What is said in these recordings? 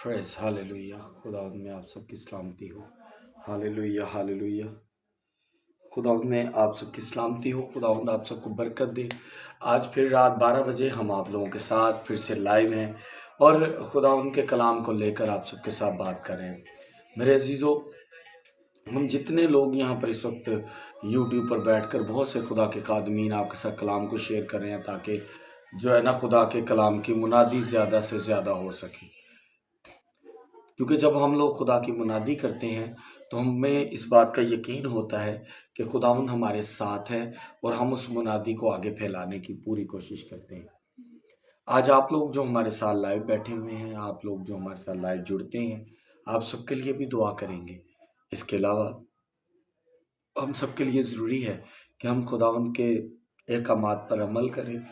Press hallelujah. खुदावंद में आप सबकी सलामती हो। Hallelujah hallelujah. खुदावंद में आप सबकी सलामती हो। खुदावंद आप सबको बरकत दे। आज फिर रात 12 बजे हम आप लोगों के साथ फिर से लाइव हैं और खुदावंद के कलाम को लेकर आप सबके साथ बात कर रहे हैं। मेरे अजीज़ों, हम जितने लोग यहाँ पर इस वक्त यूट्यूब पर बैठकर बहुत से खुदा के खादमीन आपके साथ कलाम को शेयर कर रहे हैं, ताकि जो है ना खुदा के कलाम की मुनादी ज़्यादा से ज़्यादा हो सके। क्योंकि जब हम लोग खुदा की मुनादी करते हैं तो हमें इस बात का यकीन होता है कि खुदावंद हमारे साथ है और हम उस मुनादी को आगे फैलाने की पूरी कोशिश करते हैं। आज आप लोग जो हमारे साथ लाइव बैठे हुए हैं, आप लोग जो हमारे साथ लाइव जुड़ते हैं, आप सबके लिए भी दुआ करेंगे। इसके अलावा हम सबके लिए ज़रूरी है कि हम खुदावंद के अहकामात पर अमल करें,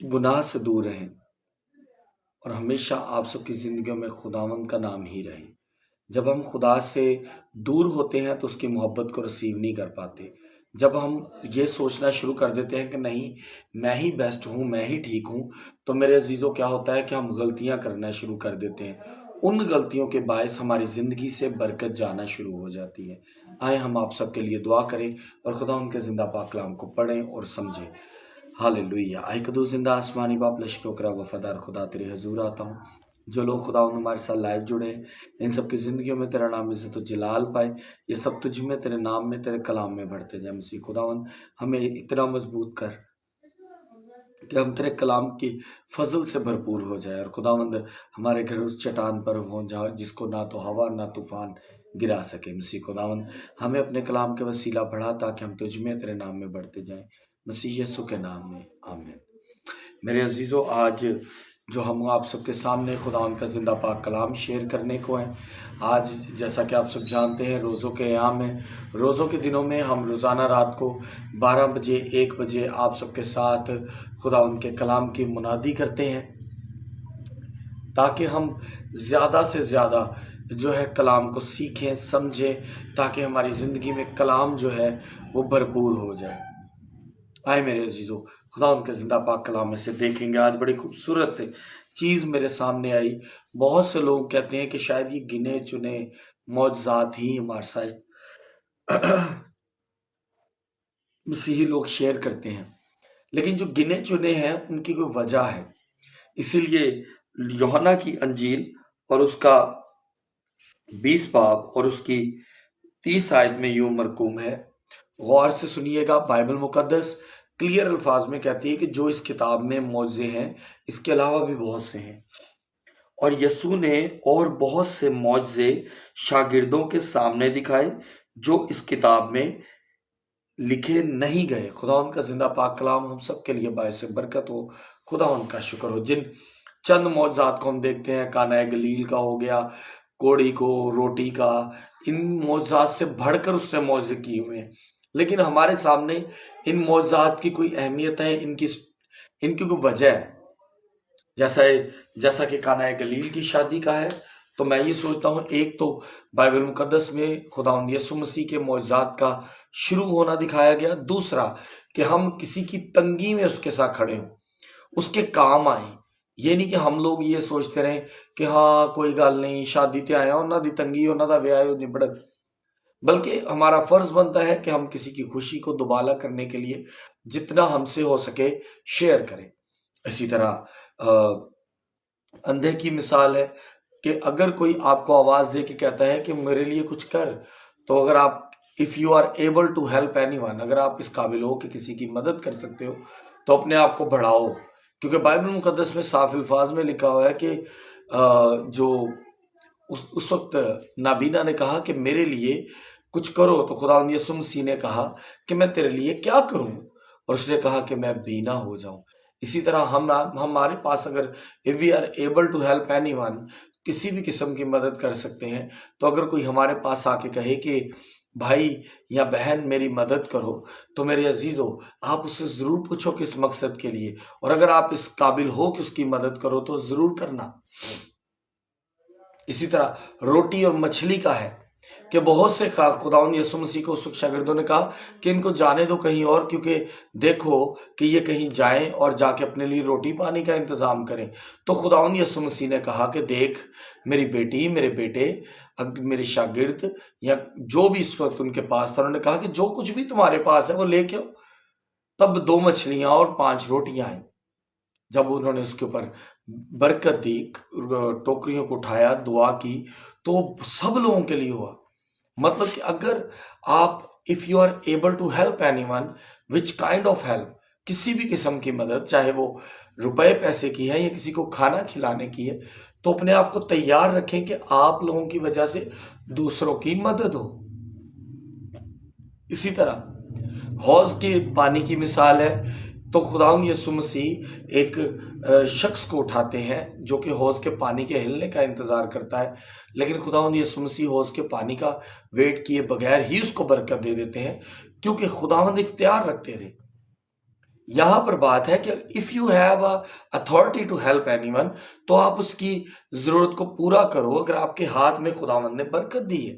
गुनाह से दूर रहें और हमेशा आप सबकी ज़िंदगियों में खुदावंद का नाम ही रहे। जब हम खुदा से दूर होते हैं तो उसकी मोहब्बत को रिसीव नहीं कर पाते। जब हम ये सोचना शुरू कर देते हैं कि नहीं, मैं ही बेस्ट हूँ, मैं ही ठीक हूँ, तो मेरे अजीज़ों क्या होता है कि हम गलतियाँ करना शुरू कर देते हैं। उन गलतियों के बायस हमारी ज़िंदगी से बरकत जाना शुरू हो जाती है। आए हम आप सबके लिए दुआ करें और खुदा उनके ज़िंदा पाक कलाम को पढ़ें और समझें। हालेलुया। आए कदू जिंदा आसमानी बाप लश्करों करा वफादार खुदा तेरे हजूर आता हूँ। जो लोग खुदा हमारे साथ लाइव जुड़े हैं, इन सब की ज़िंदगियों में तेरा नाम इज़्ज़त और जलाल पाए। ये सब तुझ में, तेरे नाम में, तेरे कलाम में बढ़ते जाए। मसीह खुदावन हमें इतना मजबूत कर कि हम तेरे कलाम की फजल से भरपूर हो जाए और खुदावंद हमारे घर उस चट्टान पर हो जाए जिसको ना तो हवा ना तूफान गिरा सके। मसीह खुदावंद हमें अपने कलाम के वसीला बढ़ा, ताकि हम तुझ में, तेरे नाम में बढ़ते जाएं। मसीह यीशु के नाम में आमीन। मेरे अजीज़ों, आज जो हम आप सबके सामने खुदावंद का जिंदा पाक कलाम शेयर करने को है। आज जैसा कि आप सब जानते हैं, रोज़ों के अयाम है। रोज़ों के दिनों में हम रोज़ाना रात को 12 बजे 1 बजे आप सबके साथ खुदावंद के कलाम की मुनादी करते हैं, ताकि हम ज़्यादा से ज़्यादा जो है कलाम को सीखें, समझें, ताकि हमारी ज़िंदगी में कलाम जो है वो भरपूर हो जाए। आए मेरे अजीज़ों, खुदा उनके ज़िंदा पाक कलाम में से देखेंगे। आज बड़ी खूबसूरत चीज़ मेरे सामने आई। बहुत से लोग कहते हैं कि शायद ये गिने चुने मौजज़ात ही हमारे साथ मसीही लोग शेयर करते हैं, लेकिन जो गिने चुने हैं उनकी कोई वजह है। इसीलिए यूहन्ना की अंजील और उसका 20 बाब और उसकी 30 आयत में यूं मरकूम है। गौर से सुनिएगा। बाइबल मुकद्दस क्लियर अल्फाज में कहती है कि जो इस किताब में मौजे हैं, इसके अलावा भी बहुत से हैं, और यसू ने और बहुत से मौजे शागिर्दों के सामने दिखाए जो इस किताब में लिखे नहीं गए। खुदा उनका जिंदा पाक कलाम हम सब के लिए बायस बरकत हो। खुदा उनका शुक्र हो। जिन चंद मौजज़ात को हम देखते हैं, काना गलील का हो गया, कोड़ी को रोटी का, इन मौजज़ात से बढ़कर उसने मौजे किए हुए हैं, लेकिन हमारे सामने इन मौजज़ात की कोई अहमियत है, इनकी कोई वजह है। जैसा कि काना गलील की शादी का है, तो मैं ये सोचता हूँ, एक तो बाइबल मुकद्दस में खुदावंद यीशु मसीह के मौजज़ात का शुरू होना दिखाया गया। दूसरा कि हम किसी की तंगी में उसके साथ खड़े हों, उसके काम आए। ये नहीं कि हम लोग ये सोचते रहे कि हाँ कोई गल नहीं, शादी ते आया उन्हों की तंगी, उन्हों व्याह निबड़, बल्कि हमारा फर्ज बनता है कि हम किसी की खुशी को दुबाला करने के लिए जितना हमसे हो सके शेयर करें। इसी तरह अंधे की मिसाल है कि अगर कोई आपको आवाज़ दे के कहता है कि मेरे लिए कुछ कर, तो अगर आप if you are able to help anyone, अगर आप इस काबिल हो कि किसी की मदद कर सकते हो, तो अपने आप को बढ़ाओ। क्योंकि बाइबल मुकद्दस में साफ अल्फाज में लिखा हुआ है कि जो उस वक्त नाबीना ने कहा कि मेरे लिए कुछ करो, तो खुदावंद यीशु मसीह ने कहा कि मैं तेरे लिए क्या करूं, और उसने कहा कि मैं बीना हो जाऊं। इसी तरह हमारे पास अगर if we are able to help anyone, किसी भी किस्म की मदद कर सकते हैं। तो अगर कोई हमारे पास आके कहे कि भाई या बहन मेरी मदद करो, तो मेरे अजीज़ों, आप उससे ज़रूर पूछो किस मकसद के लिए, और अगर आप इस काबिल हो कि उसकी मदद करो तो ज़रूर करना। इसी तरह रोटी और मछली का है کہ بہت سے خداوند یسوع مسیح کو اس وقت شاگردوں نے کہا کہ ان کو جانے دو کہیں اور، کیونکہ دیکھو کہ یہ کہیں جائیں اور جا کے اپنے لیے روٹی پانی کا انتظام کریں۔ تو خداوند یسوع مسیح نے کہا کہ دیکھ میری بیٹی، میرے بیٹے، میرے شاگرد یا جو بھی اس وقت ان کے پاس تھا، انہوں نے کہا کہ جو کچھ بھی تمہارے پاس ہے وہ لے کے آؤ۔ تب 2 مچھلیاں اور 5 روٹیاں آئیں۔ جب انہوں نے اس کے اوپر برکت دی، ٹوکریوں کو اٹھایا، دعا کی، تو سب لوگوں کے لیے ہوا۔ مطلب کہ اگر آپ if you are able to help anyone, which kind of help، کسی بھی قسم کی مدد، چاہے وہ روپے پیسے کی ہے یا کسی کو کھانا کھلانے کی ہے، تو اپنے آپ کو تیار رکھیں کہ آپ لوگوں کی وجہ سے دوسروں کی مدد ہو۔ اسی طرح حوض کے پانی کی مثال ہے، تو خداوند یسوع مسیح ایک شخص کو اٹھاتے ہیں جو کہ حوض کے پانی کے ہلنے کا انتظار کرتا ہے، لیکن خداوند یسوع مسیح حوض کے پانی کا ویٹ کیے بغیر ہی اس کو برکت دے دیتے ہیں، کیونکہ خداوند اختیار رکھتے تھے۔ یہاں پر بات ہے کہ if you have a authority to help anyone، تو آپ اس کی ضرورت کو پورا کرو۔ اگر آپ کے ہاتھ میں خداوند نے برکت دی ہے،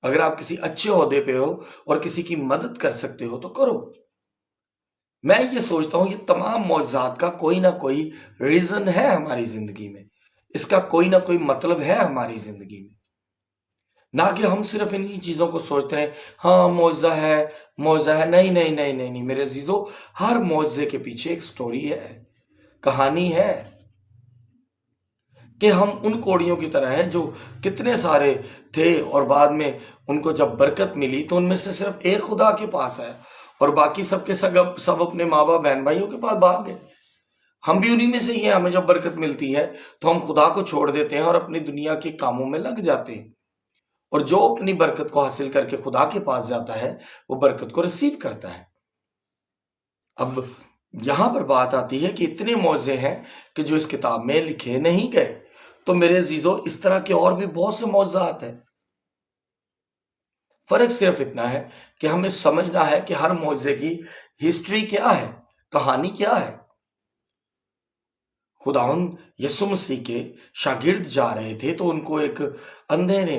اگر آپ کسی اچھے عہدے پہ ہو اور کسی کی مدد کر سکتے ہو تو کرو۔ میں یہ سوچتا ہوں یہ تمام معجزات کا کوئی نہ کوئی ریزن ہے ہماری زندگی میں، اس کا کوئی نہ کوئی مطلب ہے ہماری زندگی میں، نہ کہ ہم صرف انہی چیزوں کو سوچتے ہیں ہاں معجزہ ہے معجزہ ہے۔ نہیں نہیں نہیں نہیں نہیں میرے عزیزو، ہر معجزے کے پیچھے ایک سٹوری ہے، کہانی ہے، کہ ہم ان کوڑیوں کی طرح ہیں جو کتنے سارے تھے اور بعد میں ان کو جب برکت ملی تو ان میں سے صرف ایک خدا کے پاس ہے اور باقی سب کے سب اپنے ماں باپ بہن بھائیوں کے پاس بھاگ گئے۔ ہم بھی انہی میں سے ہی ہیں، ہمیں جب برکت ملتی ہے تو ہم خدا کو چھوڑ دیتے ہیں اور اپنی دنیا کے کاموں میں لگ جاتے ہیں، اور جو اپنی برکت کو حاصل کر کے خدا کے پاس جاتا ہے وہ برکت کو ریسیو کرتا ہے۔ اب یہاں پر بات آتی ہے کہ اتنے معجزے ہیں کہ جو اس کتاب میں لکھے نہیں گئے، تو میرے عزیزو اس طرح کے اور بھی بہت سے معجزات ہیں۔ فرق صرف اتنا ہے کہ ہمیں سمجھنا ہے کہ ہر معجزے کی ہسٹری کیا ہے، کہانی کیا ہے۔ خداوند یسوع مسیح کے شاگرد جا رہے تھے تو ان کو ایک اندھے نے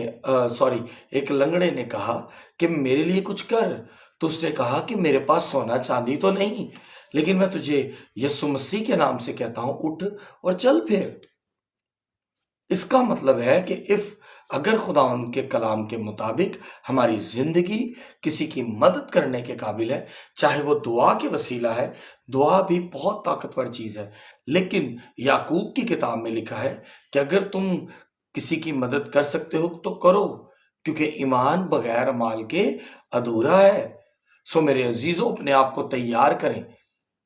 ایک لنگڑے نے کہا کہ میرے لیے کچھ کر، تو اس نے کہا کہ میرے پاس سونا چاندی تو نہیں، لیکن میں تجھے یسوع مسیح کے نام سے کہتا ہوں اٹھ اور چل پھر۔ اس کا مطلب ہے کہ اگر خداوند کے کلام کے مطابق ہماری زندگی کسی کی مدد کرنے کے قابل ہے، چاہے وہ دعا کے وسیلہ ہے، دعا بھی بہت طاقتور چیز ہے، لیکن یعقوب کی کتاب میں لکھا ہے کہ اگر تم کسی کی مدد کر سکتے ہو تو کرو، کیونکہ ایمان بغیر اعمال کے ادھورا ہے۔ سو میرے عزیزوں، اپنے آپ کو تیار کریں،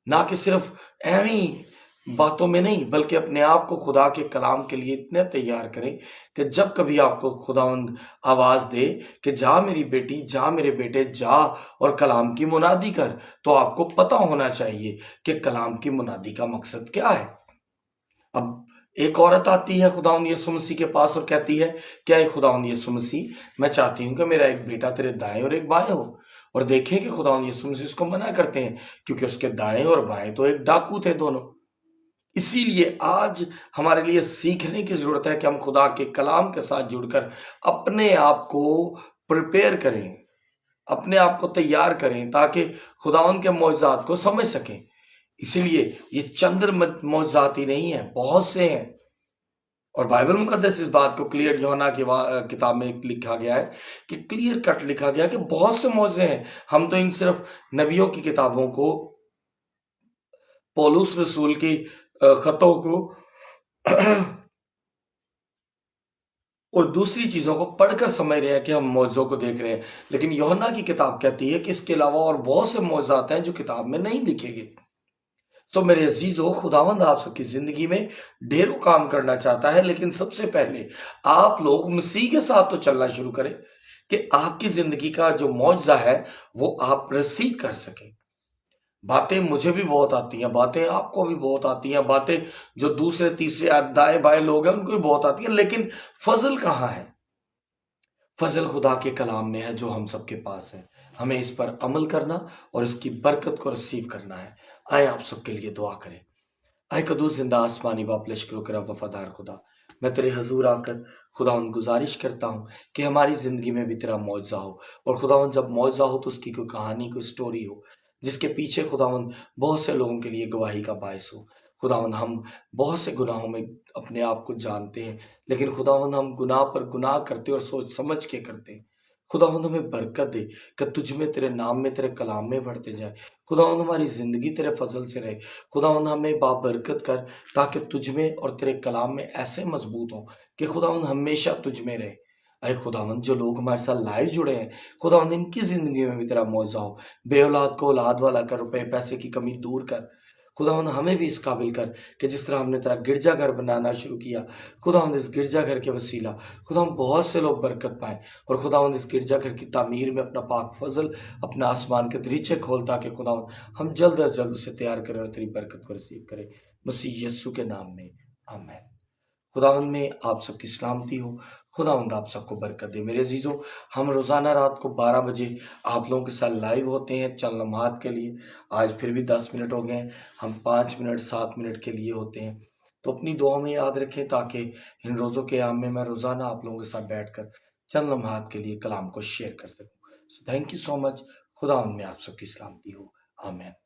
نہ کہ صرف ایویں باتوں میں نہیں، بلکہ اپنے آپ کو خدا کے کلام کے لیے اتنے تیار کریں کہ جب کبھی آپ کو خداوند آواز دے کہ جا میری بیٹی، جا میرے بیٹے، جا اور کلام کی منادی کر، تو آپ کو پتہ ہونا چاہیے کہ کلام کی منادی کا مقصد کیا ہے۔ اب ایک عورت آتی ہے خداوند یسوع مسیح کے پاس اور کہتی ہے کہ اے خداوند یسوع مسیح، میں چاہتی ہوں کہ میرا ایک بیٹا تیرے دائیں اور ایک بائیں ہو، اور دیکھیں کہ خداوند یسوع مسیح اس کو منع کرتے ہیں کیونکہ اس کے دائیں اور بائیں تو ایک ڈاکو تھے دونوں۔ اسی لیے آج ہمارے لیے سیکھنے کی ضرورت ہے کہ ہم خدا کے کلام کے ساتھ جڑ کر اپنے آپ کو پریپیئر کریں، اپنے آپ کو تیار کریں تاکہ خداوند کے معجزات کو سمجھ سکیں۔ اسی لیے یہ چند معجزات ہی نہیں ہیں، بہت سے ہیں، اور بائبل مقدس اس بات کو کلیئر یوحنا کی کتاب میں لکھا گیا ہے کہ کلیئر کٹ لکھا گیا کہ بہت سے معجزے ہیں۔ ہم تو ان صرف نبیوں کی کتابوں کو، پولس رسول کی خطوں کو اور دوسری چیزوں کو پڑھ کر سمجھ رہے ہیں کہ ہم معجزوں کو دیکھ رہے ہیں، لیکن یوحنا کی کتاب کہتی ہے کہ اس کے علاوہ اور بہت سے معجزات ہیں جو کتاب میں نہیں لکھے گئے۔ سو میرے عزیزو، خداوند آپ سب کی زندگی میں ڈھیروں کام کرنا چاہتا ہے، لیکن سب سے پہلے آپ لوگ مسیح کے ساتھ تو چلنا شروع کریں کہ آپ کی زندگی کا جو معجزہ ہے وہ آپ ریسیو کر سکیں۔ باتیں مجھے بھی بہت آتی ہیں، باتیں آپ کو بھی بہت آتی ہیں، باتیں جو دوسرے تیسرے دائیں بائیں لوگ ہیں ان کو بھی بہت آتی ہیں، لیکن فضل کہاں ہے؟ فضل خدا کے کلام میں ہے جو ہم سب کے پاس ہے۔ ہمیں اس پر عمل کرنا اور اس کی برکت کو ریسیو کرنا ہے۔ آئے آپ سب کے لیے دعا کریں۔ آئے قدوس زندہ آسمانی باپ، لشکروں کے رب وفادار خدا، मैं तेरे हजूर आकर खुदावंद गुजारिश करता हूँ कि हमारी ज़िंदगी में भी तेरा मुआवजा हो, और खुदावंद जब मुआवजा हो तो उसकी कोई कहानी, कोई स्टोरी हो जिसके पीछे खुदावंद बहुत से लोगों के लिए गवाही का बायस हो। खुदावंद हम बहुत से गुनाहों में अपने आप को जानते हैं, लेकिन खुदावंद हम गुनाह पर गुनाह करते और सोच समझ के करते हैं। खुदावंद हमें बरकत दे कि तुझ में, तेरे नाम में, तेरे कलाम में बढ़ते जाए। खुदावंद हमारी ज़िंदगी तेरे फजल से रहे। खुदावंद हमें बाबरकत कर, ताकि तुझ में और तेरे कलाम में ऐसे मजबूत हो कि खुदावंद हमेशा तुझ में रहे। अरे खुदावंद, जो लोग हमारे साथ लाइव जुड़े हैं, खुदावंद इनकी ज़िंदगी में भी तेरा मौजा हो। बे औलाद को औलाद वाला कर, रुपए पैसे की कमी दूर कर। खुदावंद हमें भी इस काबिल कर कि जिस तरह हमने तेरा गिरजाघर बनाना शुरू किया, खुदावंद इस गिरजाघर के वसीला खुदावंद बहुत से लोग बरकत पाएं, और खुदावंद इस गिरजाघर की तामीर में अपना पाक फजल, अपना आसमान के दरीचे खोल, ताकि खुदावंद हम जल्द अज जल्द उसे तैयार करें और तेरी बरकत को रिसीव करें, मसीह यस्सु के नाम में, आमीन। खुदावंद में आप सबकी सलामती हो। खुदावंद आप सबको बरकत दे। मेरे अजीज़ों, हम रोज़ाना रात को 12 बजे आप लोगों के साथ लाइव होते हैं चंद लम्हात के लिए। आज फिर भी 10 मिनट हो गए हैं, हम 5 मिनट 7 मिनट के लिए होते हैं। तो अपनी दुआ में याद रखें, ताकि इन रोज़ों के आम में मैं रोज़ाना आप लोगों के साथ बैठकर चंद लम्हात के लिए कलाम को शेयर कर सकूँ। So thank you so much. खुदावंद में आप सबकी सलामती हो। आमीन।